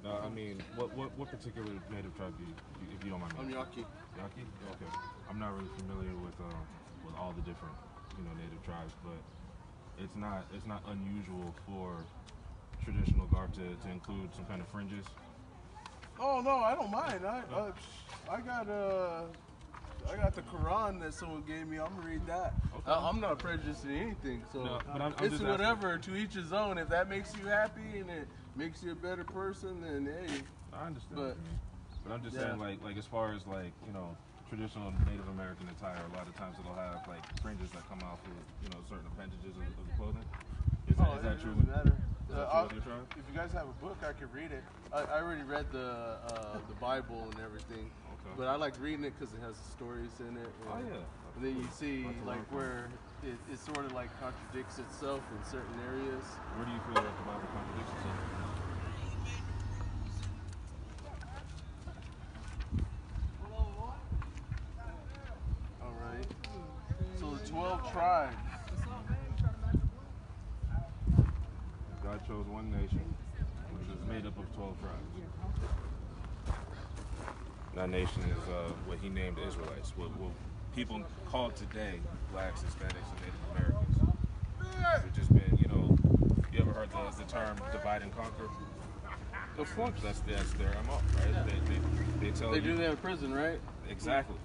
I mean, what particular native tribe do you, if you don't mind me? I'm Yaqui. Yaqui? Okay. I'm not really familiar with all the different, native tribes, but it's not unusual for traditional garb to include some kind of fringes. Oh no, I don't mind. I got the Quran that someone gave me. I'm gonna read that. Okay. I'm not prejudiced in anything, so No, but I'm it's just whatever. asking. To each his own. If that makes you happy and it makes you a better person, then hey. I understand But, what you mean. But I'm just saying, like as far as traditional Native American attire, a lot of times it'll have like fringes that come off of certain appendages of the clothing. Is that true? Matter. Is that true with your tribe? If you guys have a book, I could read it. I already read the Bible and everything, but I like reading it because it has stories in it. And, and then you see like where it sort of like contradicts itself in certain areas. Where do you feel that the Bible contradicts itself? All right. So the 12 tribes. God chose one nation, which is made up of 12 tribes. That nation is what he named Israelites. What people call today blacks, Hispanics, and Native Americans. It's just been, you ever heard the term divide and conquer? Of course. That's their MO, right? They tell They you. do that in prison, right? Exactly.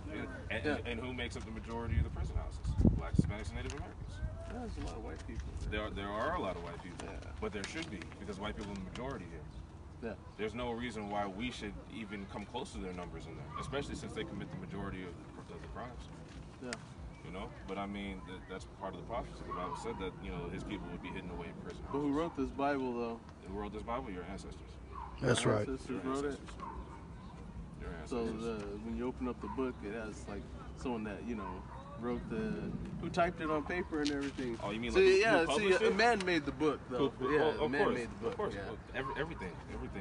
And who makes up the majority of the prison houses? Blacks, Hispanics, and Native Americans. There's a lot of white people. There are a lot of white people, but there should be, because white people are the majority here. Yeah. There's no reason why we should even come close to their numbers in there, especially since they commit the majority of the crimes. Yeah. But I mean, that's part of the prophecy. The Bible said that, his people would be hidden away in prison. But who wrote this Bible, though? Who wrote this Bible? Your ancestors. That's right. Your ancestors wrote it? Your So ancestors. when you open up the book, it has like someone that, wrote who typed it on paper and everything. Oh, you mean so, who published a it? man made the book, though. Of a man course, made the book. Of course. Yeah. Well, everything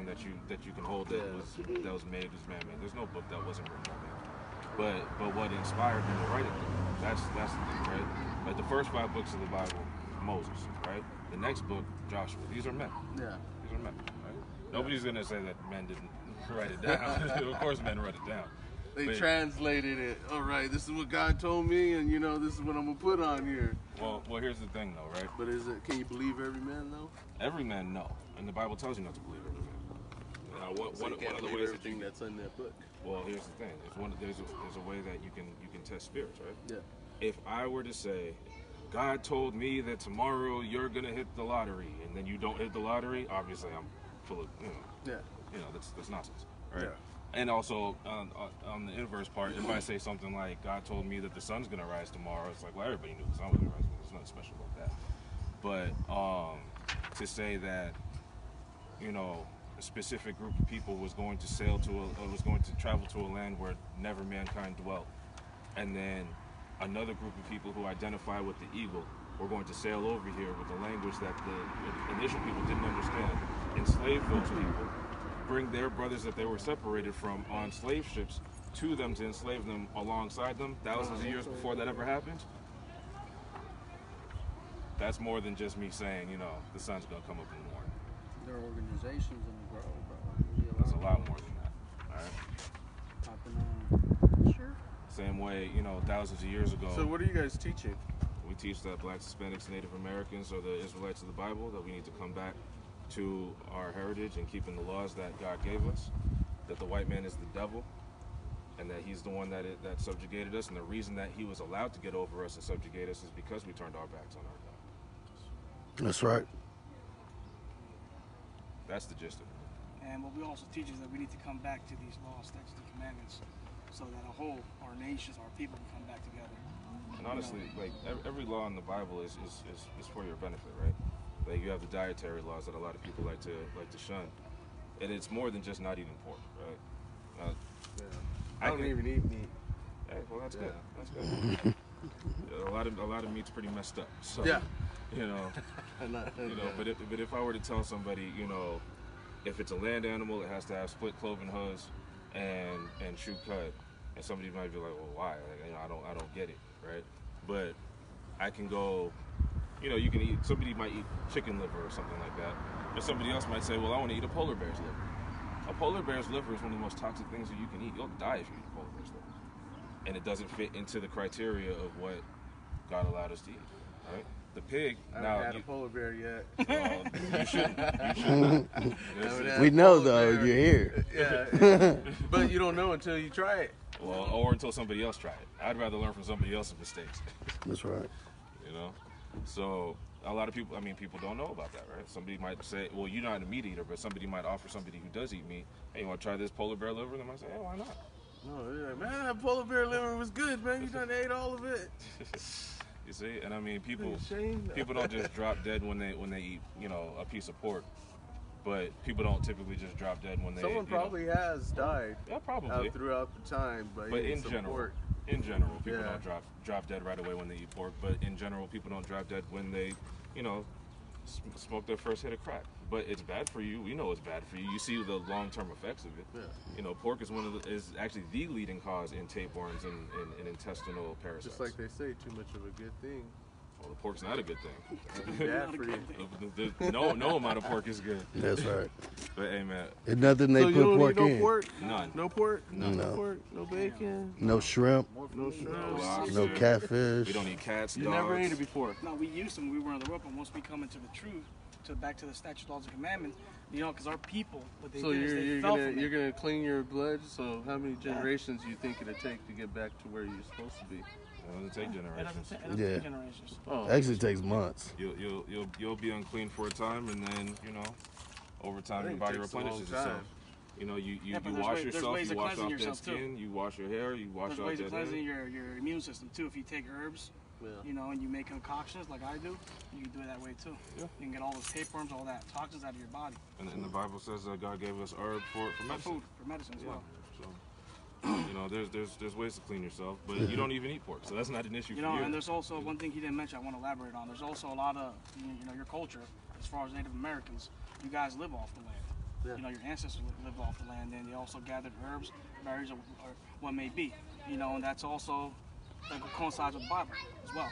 that you can hold that was made was man-made. There's no book that wasn't written by man. But what inspired him to write it? That's the thing, right? Like the first 5 books of the Bible, Moses, right? The next book, Joshua. These are men. Yeah. These are men, right? Nobody's gonna say that men didn't write it down. Of course, men wrote it down. They translated it. All right, this is what God told me, and this is what I'm gonna put on here. Well, here's the thing, though, right? But can you believe every man, though? Every man, no, and the Bible tells you not to believe every man. One of the ways everything that's in that book. Well, here's the thing. There's a way that you can test spirits, right? Yeah. If I were to say, God told me that tomorrow you're gonna hit the lottery, and then you don't hit the lottery, obviously I'm full of that's nonsense, right? Yeah. And also on the inverse part, if I say something like, God told me that the sun's gonna rise tomorrow, it's like, well, everybody knew the sun was gonna rise. There's nothing special about that. But to say that a specific group of people was going to travel to a land where never mankind dwelt, and then another group of people who identify with the eagle were going to sail over here with a language that the initial people didn't understand, enslave those people, bring their brothers that they were separated from on slave ships to them to enslave them alongside them thousands of years before that ever happened. That's more than just me saying, the sun's gonna come up in the morning. There are organizations in the world, bro. There's a lot more than that. All right. Sure. Same way, thousands of years ago. So what are you guys teaching? We teach that blacks, Hispanics, Native Americans are the Israelites of the Bible, that we need to come back to our heritage and keeping the laws that God gave us, that the white man is the devil, and that he's the one that subjugated us, and the reason that he was allowed to get over us and subjugate us is because we turned our backs on our God. That's right. That's the gist of it. And what we also teach is that we need to come back to these laws, statutes, and commandments so that our nations, our people can come back together. And honestly, like every law in the Bible is for your benefit, right? Like you have the dietary laws that a lot of people like to shun, and it's more than just not eating pork, right? I don't even eat meat. Hey, well that's good. That's good. A lot of meat's pretty messed up. So, yeah. But if I were to tell somebody, if it's a land animal, it has to have split cloven hooves and true cut, and somebody might be like, well, why? Like, I don't get it, right? But I can go. You can eat. Somebody might eat chicken liver or something like that, and somebody else might say, well, I want to eat a polar bear's liver. A polar bear's liver is one of the most toxic things that you can eat. You'll die if you eat a polar bear's liver. And it doesn't fit into the criteria of what God allowed us to eat, right? The pig. I haven't had a polar bear yet. Well, you shouldn't. We know though, you're here. Yeah, but you don't know until you try it. Well, or until somebody else try it. I'd rather learn from somebody else's mistakes. That's right. You know? So a lot of people, people don't know about that, right? Somebody might say, well, you're not a meat eater, but somebody might offer somebody who does eat meat, hey, you want to try this polar bear liver? And they might say, hey, why not? No, they're like, man, that polar bear liver was good, man. You done ate all of it. You see? And people don't just drop dead when they eat, a piece of pork. But people don't typically just drop dead when they. Someone probably has died. Yeah, probably throughout the time, but in general, people don't drop dead right away when they eat pork. But in general, people don't drop dead when they, smoke their first hit of crack. But it's bad for you. We know it's bad for you. You see the long-term effects of it. Yeah. Pork is is actually the leading cause in tapeworms and intestinal parasites. Just like they say, too much of a good thing. Well, the pork's not a good thing. Bad for you. No amount of pork is good. That's right. But hey, man. It's nothing they put pork in. Pork? None. No pork? No. No pork? No bacon? No shrimp? No shrimp? No catfish? We don't eat cats, You dogs. never ate it before? No, we used them when we were in the world, but once we come into the truth, back to the statutes, laws, and commandments, because our people, what they did is they fell from you're gonna clean your blood. So how many generations do you think it'll take to get back to where you're supposed to be? It doesn't take generations. It doesn't take generations. Oh. Actually, it takes months. You'll be unclean for a time, and then over time your body replenishes itself. You wash yourself, you wash off that skin, you wash your hair, you wash off that hair. There's ways of cleansing your immune system too. If you take herbs, and you make concoctions like I do, you can do it that way too. Yeah. You can get all those tapeworms, all that toxins out of your body. And the Bible says that God gave us herb for medicine. For medicine as well. So, there's ways to clean yourself, but you don't even eat pork, so that's not an issue for you. And there's also one thing he didn't mention I want to elaborate on. There's also a lot of, your culture, as far as Native Americans, you guys live off the land. Yeah. Your ancestors lived off the land, and they also gathered herbs, berries, or what may be. And that's also that coincides with the Bible as well.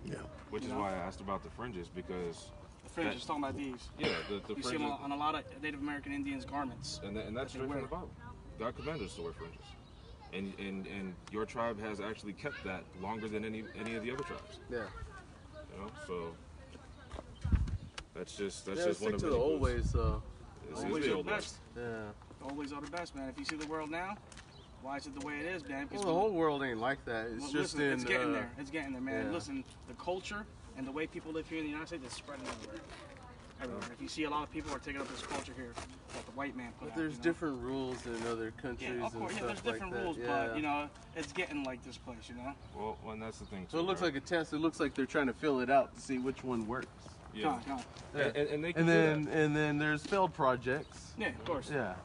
Yeah. Which is why I asked about the fringes, because the fringes, talking about these. Yeah, the you fringes. see them on a lot of Native American Indians' garments. And that's straight from the Bible. God commanded us to wear fringes. And your tribe has actually kept that longer than any of the other tribes. Yeah. So that's just one of the old ways, though. Always the old best. Yeah. Always are the best, man. If you see the world now, why is it the way it is, man? Well, the whole world ain't like that. It's it's getting there. It's getting there, man. Yeah. Listen, the culture and the way people live here in the United States is spreading everywhere. If you see a lot of people are taking up this culture here that the white man put out. But there's different rules in other countries. Yeah, of course, there's different rules, but it's getting like this place, Well, and that's the thing too. So it looks like a test. It looks like they're trying to fill it out to see which one works. Yeah. And then there's failed projects. Yeah, of course. Yeah.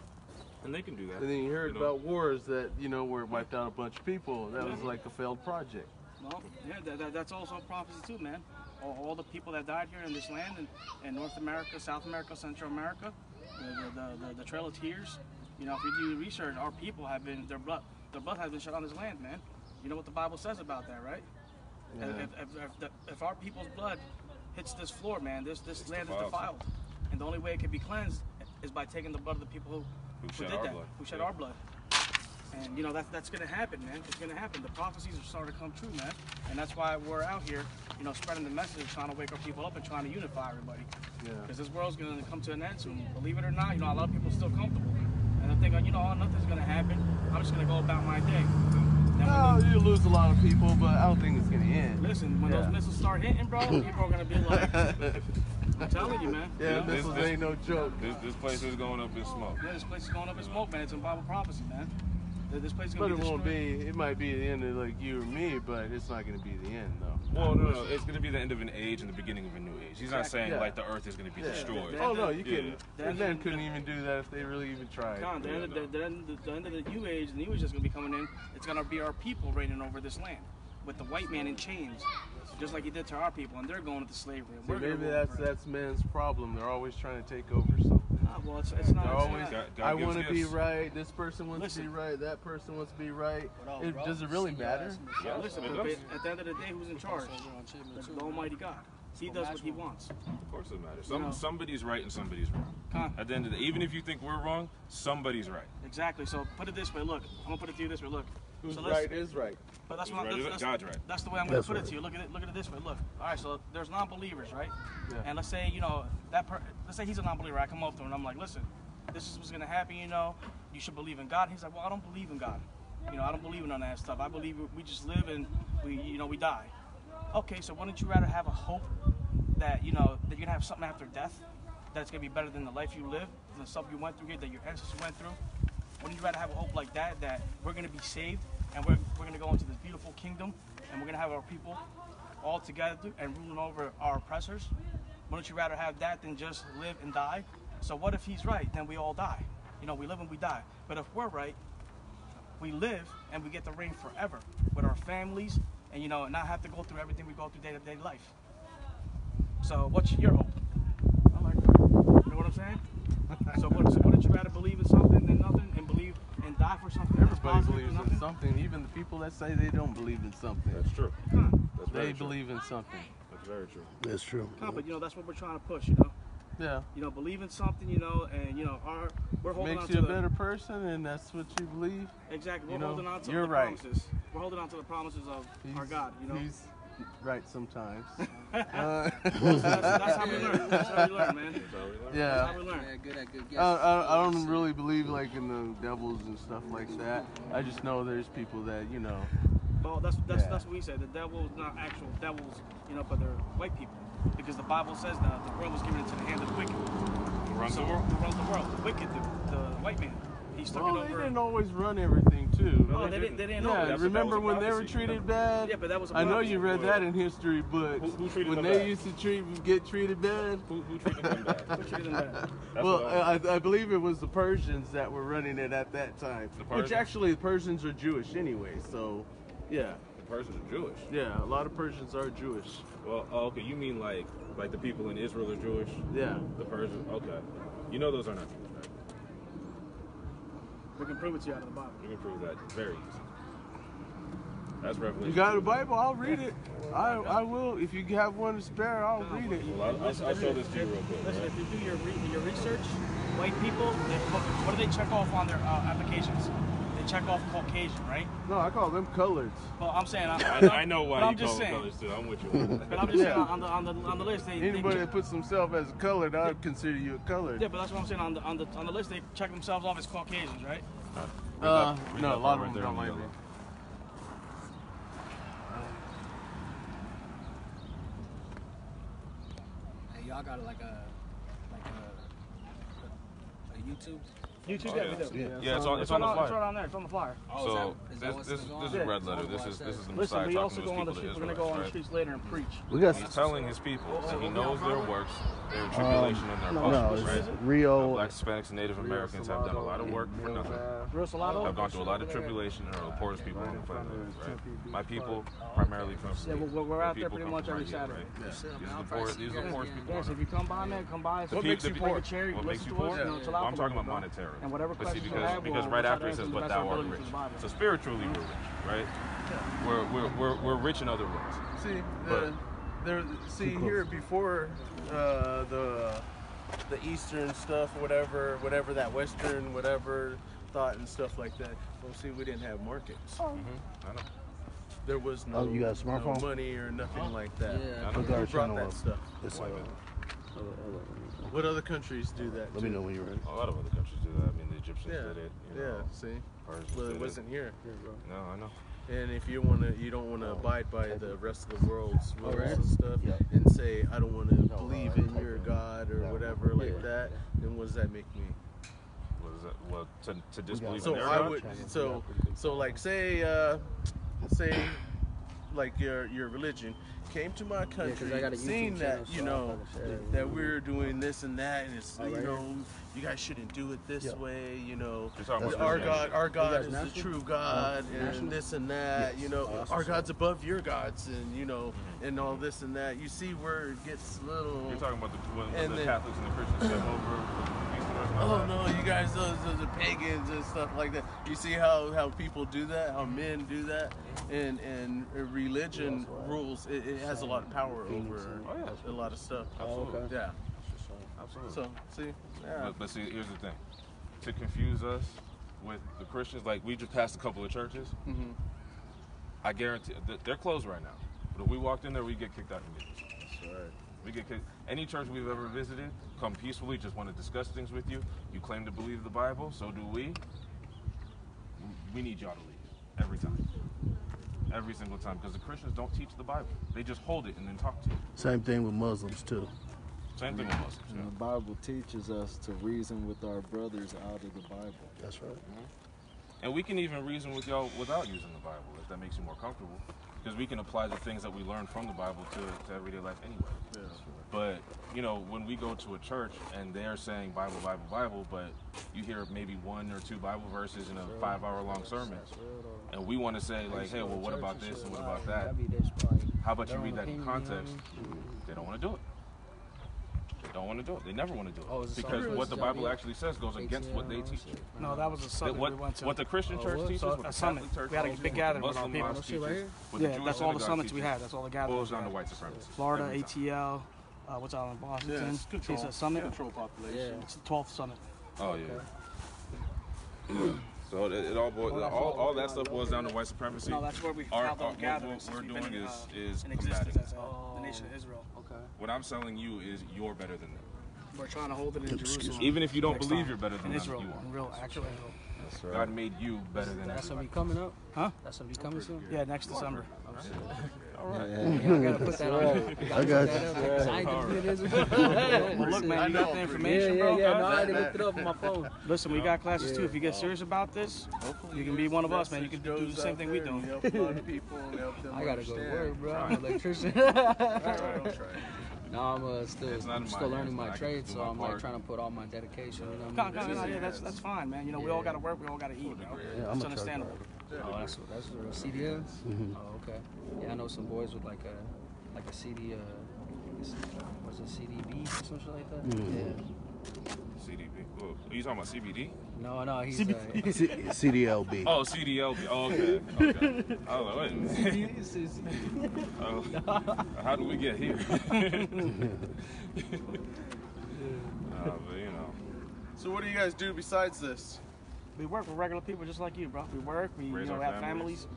And they can do that. And then you heard about wars that where it wiped out a bunch of people. That was like a failed project. Well, yeah, that's also prophecy too, man. All the people that died here in this land in North America, South America, Central America, the Trail of Tears. If you do research, our people have been their blood has been shed on this land, man. You know what the Bible says about that, right? Yeah. If our people's blood hits this floor, man, this land is defiled, and the only way it can be cleansed is by taking the blood of the people who shed our blood. And that's gonna happen, man. It's gonna happen. The prophecies are starting to come true, man. And that's why we're out here, spreading the message, trying to wake our people up and trying to unify everybody. Yeah. Because this world's gonna come to an end soon. Believe it or not, a lot of people are still comfortable, and they're thinking, nothing's gonna happen. I'm just gonna go about my day. You lose a lot of people, but I don't think it's gonna end. Listen, when those missiles start hitting, bro, people are gonna be like, I'm telling you, man. Yeah, missiles ain't no joke. This place is going up in smoke. Yeah, this place is going up in smoke, man. It's in Bible prophecy, man. This place is but it won't be. It might be the end of like you or me, but it's not going to be the end, though. Well, no. It's going to be the end of an age and the beginning of a new age. He's not saying like the earth is going to be destroyed. Oh no, you couldn't. And then couldn't even do that if they really even tried. The end of the new age, the new age that's going to be coming in. It's going to be our people reigning over this land, with the white man in chains, just like he did to our people, and they're going into slavery. Maybe that's man's problem. They're always trying to take over something. Well, it's not. Always, I want to be right. This person wants to be right. That person wants to be right. Does it really matter? Yeah, listen. At the end of the day, who's in charge? The Almighty God. He does what he wants. Of course it matters. Somebody's right and somebody's wrong. At the end of the day, even if you think we're wrong, somebody's right. Exactly. So put it this way. Look, I'm gonna put it to you this way. Look. Who's right is right. But that's God's right. That's the way I'm gonna put it to you. Look at it this way. Look. All right. So there's non-believers, right? Yeah. And let's say let's say he's a non-believer. I come up to him and I'm like, listen, this is what's gonna happen. You should believe in God. He's like, well, I don't believe in God. I don't believe in none of that stuff. I believe we just live and we die. Okay. So wouldn't you rather have a hope that that you're gonna have something after death that's gonna be better than the life you live, than the stuff you went through here, that your ancestors went through? Wouldn't you rather have a hope like that we're gonna be saved and we're gonna go into this beautiful kingdom and we're gonna have our people all together and ruling over our oppressors? Wouldn't you rather have that than just live and die? So what if he's right? Then we all die. We live and we die. But if we're right, we live and we get to reign forever with our families and not have to go through everything we go through day-to-day life. So what's your hope? I like that. You know what I'm saying? So wouldn't you rather believe in something than nothing and believe and die for something? Everybody believes in something. Even the people that say they don't believe in something. That's true. They believe in something. That's very true. That's true. But that's what we're trying to push. Yeah. Believe in something. And we're holding makes on you to a better person, and that's what you believe. Exactly. We're holding on to you're the right. promises. We're holding on to the promises of our God. He's right sometimes. That's how we learn. That's how we learn, man. Yeah. That's how we learn. Yeah, good at good guesses. I don't really believe in the devils and stuff like that. I just know there's people that Well, that's what we said. The devil is not actual devils, but they're white people, because the Bible says that the world was given into the hand of the wicked. Who runs the world? Who runs the world? The wicked, the white man. He stuck it over. They didn't always run everything too. No, they didn't know. Yeah, remember when they were treated bad? Yeah, but that was a I know prophecy. you read that in history, but who treated when them they bad? used to get treated bad. Who treated them bad? Who treated them bad? Well, I believe it was the Persians that were running it at that time. Which actually, the Persians are Jewish anyway, so yeah. The Persians are Jewish. Yeah, a lot of Persians are Jewish. Well, okay, you mean like the people in Israel are Jewish? Yeah. The Persians, okay. Those are not Jewish, right? We can prove it to you out of the Bible. You can prove that very easy. That's Revelation. You got a Bible? I'll read it. I will. If you have one to spare, I'll read it. Well, I'll show this to you real quick. Listen, right? if you do your research, white people, what do they check off on their applications? They check off Caucasian, right? No, I call them coloreds. Well, I'm saying I know why you call them saying. colors too. I'm with you. But I'm just saying on the list, Anybody that puts themselves as a colored, I would consider you a colored. Yeah, but that's what I'm saying. On the list, they check themselves off as Caucasians, right? No, a lot of them don't like me. Hey, y'all got like a YouTube? YouTube, yeah, we do. Yeah, it's on the It's flyer. right on there. It's on the flyer. So this is red letter. This is the Messiah Listen, we talking also to his go on the people, streets. the We're gonna go on the Israelites, streets later and preach. We got He's telling his people, so he knows their works, their tribulation, and their punishments, right? Rio. Black Hispanics and Native Americans have done a lot of work for nothing. Real Salado? Have gone through a lot of tribulation and are the poorest people on the planet, right? My people primarily from Yeah, we're out there pretty much every Saturday. These are the poorest people. Yes, if you come by, man, come by. What makes you poor? What makes you poor? Well, I'm talking about monetarily. And whatever But see, questions you have, because right after it says, "But thou art rich." So spiritually, we're rich, right? We're rich in other ways. See, here before the Eastern stuff, whatever that Western, whatever thought and stuff like that. Well, see, we didn't have markets. I know. There was no, you got a smartphone? no money or nothing like that. Yeah. Who brought that stuff? It's What other countries do that? Let me know when you're ready. A lot of other countries do that. I mean, the Egyptians did it. See. Persians Well, did it wasn't here. No, I know. And if you don't wanna abide by the rest of the world's rules and stuff, Yeah. and say I don't want to believe in your God or whatever like that, then what does that make me? What is that? Well, to disbelieve So in their I God? would so like say like your religion came to my country, I got a seeing YouTube that channel, so that we're doing this and that, and it's you guys shouldn't do it this way, You're talking about our God is the national? true God, and this and that, our God's above your gods, and and all this and that. You see where it gets little. You're talking about when And the then- Catholics and the Christians came over. Oh no, you guys, those are pagans and stuff like that. You see how people do that, how men do that, and religion rules. It has a lot of power over a lot of stuff. Absolutely. Yeah. Absolutely. So, see, yeah. But see, here's the thing. To confuse us with the Christians, like we just passed a couple of churches, I guarantee they're closed right now. But if we walked in there, we'd get kicked out immediately. That's right. We get kicked. Any church we've ever visited, come peacefully, just want to discuss things with you. You claim to believe the Bible, so do we. We need y'all to leave every time. Every single time, because the Christians don't teach the Bible. They just hold it and then talk to you. Same thing with Muslims too. Same thing with Muslims. And the Bible teaches us to reason with our brothers out of the Bible. That's right. And we can even reason with y'all without using the Bible, if that makes you more comfortable. Because we can apply the things that we learn from the Bible to everyday life anyway. Yeah. But, you know, when we go to a church and they're saying Bible, Bible, Bible, but you hear maybe 1 or 2 Bible verses in a 5-hour-long sermon, and we want to say, like, hey, well, what about this and what about that? How about you read that in context? They don't want to do it. They don't want to do it. They never want to do it. Because what the Bible actually says goes against what they teach. No, that was a summit we went to. What the Christian church teaches, what the a summit. Catholic church We had a teaches, big what gathering the with our Muslim people. mosque teaches, what the Yeah, Jewish that's all the synagogue summits we teaches, had. That's all the gatherings. boils down to white supremacy. Florida, Every time. ATL, what's out in Washington? Yeah, it's control. It's a summit. Control population. It's the 12th summit. Oh yeah. So it all boils, all that stuff boils down to white supremacy. No, that's where we Our- have those what gatherings. we're We've doing been, is in existence combating. as the nation of Israel. Okay. What I'm telling you is you're better than them. We're trying to hold it in Jerusalem. Even if you don't next believe time. you're better than in them, Israel, you are. in real, actual Israel. That's right. God made you better than That's gonna everybody. be coming up. Huh? That's gonna be coming soon. Yeah, next December. All right. Yeah, I gotta put that on. I got you. I ain't gonna do this. Well, look, man, you got the information, bro. Yeah. No, I already looked it up on my phone. Listen, we got classes too. If you get serious about this, you can be one of us, man. You can do the same thing we do. Help a lot of people and help them I gotta go to understand. work, bro. I'm an electrician. Try. No, I'm still It's not in my still learning hands, but I my can trade, do so my I'm like part. trying to put all my dedication. You know what I mean? Yeah, that's fine, man. You know, we all gotta work, we all gotta eat, bro. Yeah, I'm It's a truck understandable. Oh, that's real CDL. Oh, okay. Yeah, I know some boys with like a CD. What's it, CDB or some shit like that? Yeah. CDB. Whoa. Are you talking about CBD? No, he's CDLB. Oh, CDLB. Oh, okay. Okay. I was like, wait a minute. How did we get here? But you know. So what do you guys do besides this? We work with regular people just like you, bro. We work, we Raise our have families. families.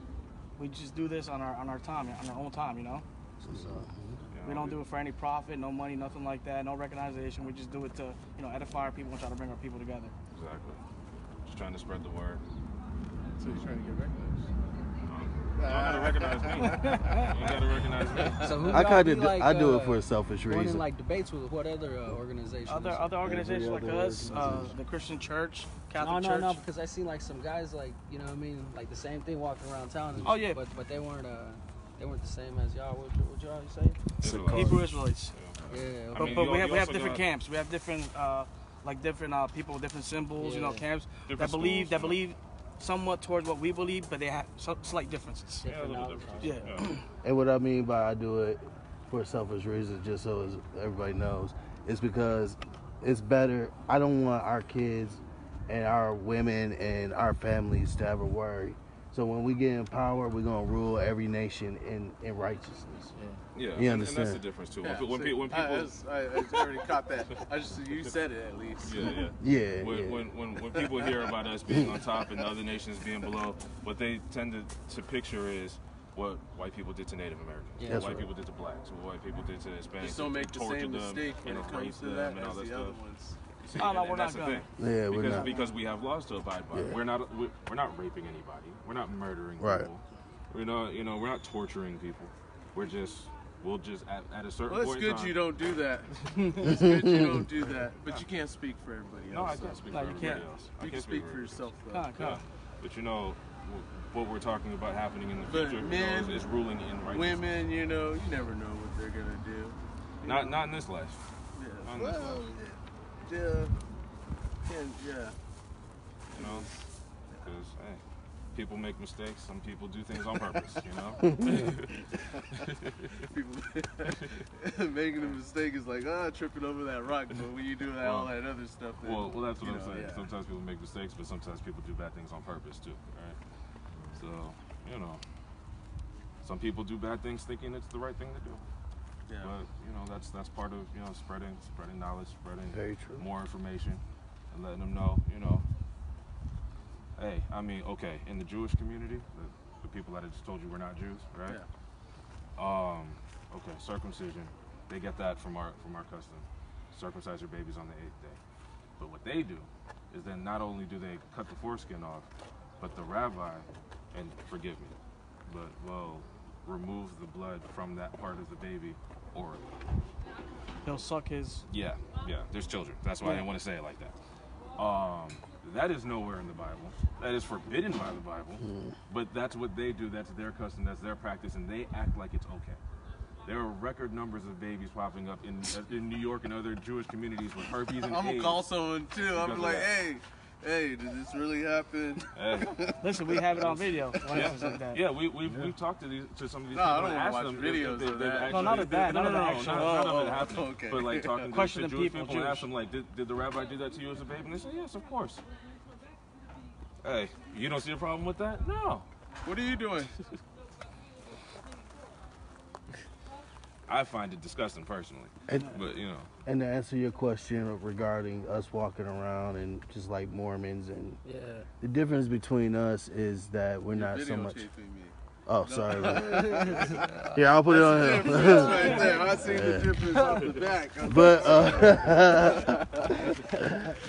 We just do this on our time, on our own time, you know. We don't do it for any profit, no money, nothing like that, no recognition. We just do it to, edify our people and try to bring our people together. Exactly. Just trying to spread the word. So you're trying to get recognized? You don't gotta recognize me. You gotta recognize me. So who I y'all kind be of like, I do it for a selfish Running reason. like debates with what other organizations? Other organizations Every like other us, the Christian Church, Catholic No, Church. because I seen like some guys like, you know what I mean, like the same thing walking around town. And Oh, shit, yeah. But they weren't the same as y'all. What y'all say? Israelites. Hebrew Israelites. Yeah. I But, mean, but you we have also different got- camps. We have different people with different symbols, Yeah. camps Different that schools, believe somewhat towards what we believe, but they have slight differences. Yeah, a little knowledge. different. Yeah. And what I mean by I do it for a selfish reason, just so as everybody knows, is because it's better. I don't want our kids and our women and our families to ever worry. So when we get in power, we're gonna rule every nation in righteousness. Yeah, You and that's understand? the difference too. Yeah, When see, people, I already caught that. You said it at least. Yeah, When people hear about us being on top and other nations being below, what they tend to picture is what white people did to Native Americans, Yeah. what That's white right. people did to blacks, what white people did to Hispanics. Just don't make the tortured same them mistake when and it comes raped to them that and as all that the stuff. other ones. See, Oh, no, and we're that's not the gonna. thing. Yeah, we're not. Because we have laws to abide by. Yeah. We're not raping anybody. We're not murdering Right. people. We're not torturing people. We'll just at a certain Well, it's point good in time, you don't do that. It's good you don't do that. But you can't speak for everybody No, I else. can't speak No, for you everybody can't. else. I You can can't speak for for yourself, though. Come on. Yeah, but what we're talking about happening in the But future men, is ruling in righteousness. Women, you never know what they're gonna do. Not in this life. Yeah. on this Well, life. yeah. Yeah. You know, because hey, people make mistakes. Some people do things on purpose, you know? People making a mistake is like, tripping over that rock. But when you do all that other stuff, then, well, that's what I'm saying. Yeah. Sometimes people make mistakes, but sometimes people do bad things on purpose, too, right? So, you know, some people do bad things thinking it's the right thing to do. Yeah. But, you know, that's part of, you know, spreading knowledge, spreading more information, and letting them know, you know, hey, I mean, okay, in the Jewish community, the people that I just told you were not Jews, right? Yeah. Okay, circumcision, they get that from our custom. Circumcise your babies on the 8th day. But what they do is then not only do they cut the foreskin off, but the rabbi, and forgive me, but will remove the blood from that part of the baby orally. He'll suck his... Yeah, there's children. That's why I didn't want to say it like that. That is nowhere in the Bible. That is forbidden by the Bible. But that's what they do. That's their custom. That's their practice. And they act like it's okay. There are record numbers of babies popping up in New York and other Jewish communities with herpes and AIDS. I'm going to call someone, too. I'm like, hey, did this really happen? Hey. Listen, we have it on video. Yeah, we've talked to some of these people. I don't and want to watch them videos of that. No, not of that. Not of it happening. Okay. But like talking to Jewish people and ask them, like, did the rabbi do that to you as a baby? And they say, yes, of course. Hey, you don't see a problem with that? No. What are you doing? I find it disgusting personally, but you know. And to answer your question regarding us walking around and just like Mormons, and the difference between us is that we're not so much. Oh, sorry. Yeah, I'll put it on him. Right there. I see the difference on the back. But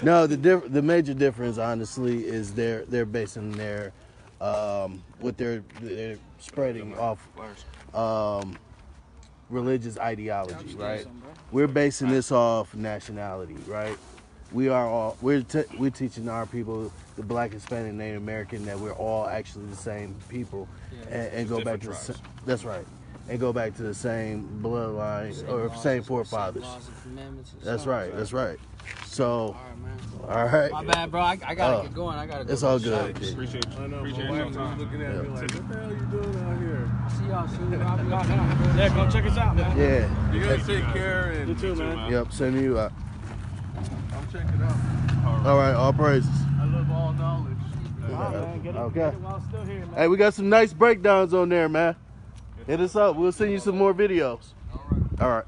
no, the major difference, honestly, is they're basing their what they're spreading off religious ideology, right? We're basing this off nationality, right? We're teaching our people, the Black, Hispanic, Native American, that we're all actually the same people, and go back to that's right, and go back to the same bloodline or same forefathers. That's right. That's right. So, all right. My bad, bro. I gotta get going. I gotta go. It's all good. Appreciate you. I know. Appreciate your time. Looking at me like, what the hell are you doing out here? See y'all soon. I'll be out now. Yeah, go check us out, man. Yeah. You guys take care. And you too, man. Yep. Sending you out. I'm checking out. All right. All praises. I love all knowledge. Okay. While still here, man. Hey, we got some nice breakdowns on there, man. Hit us up. We'll send you some more videos. All right. All right.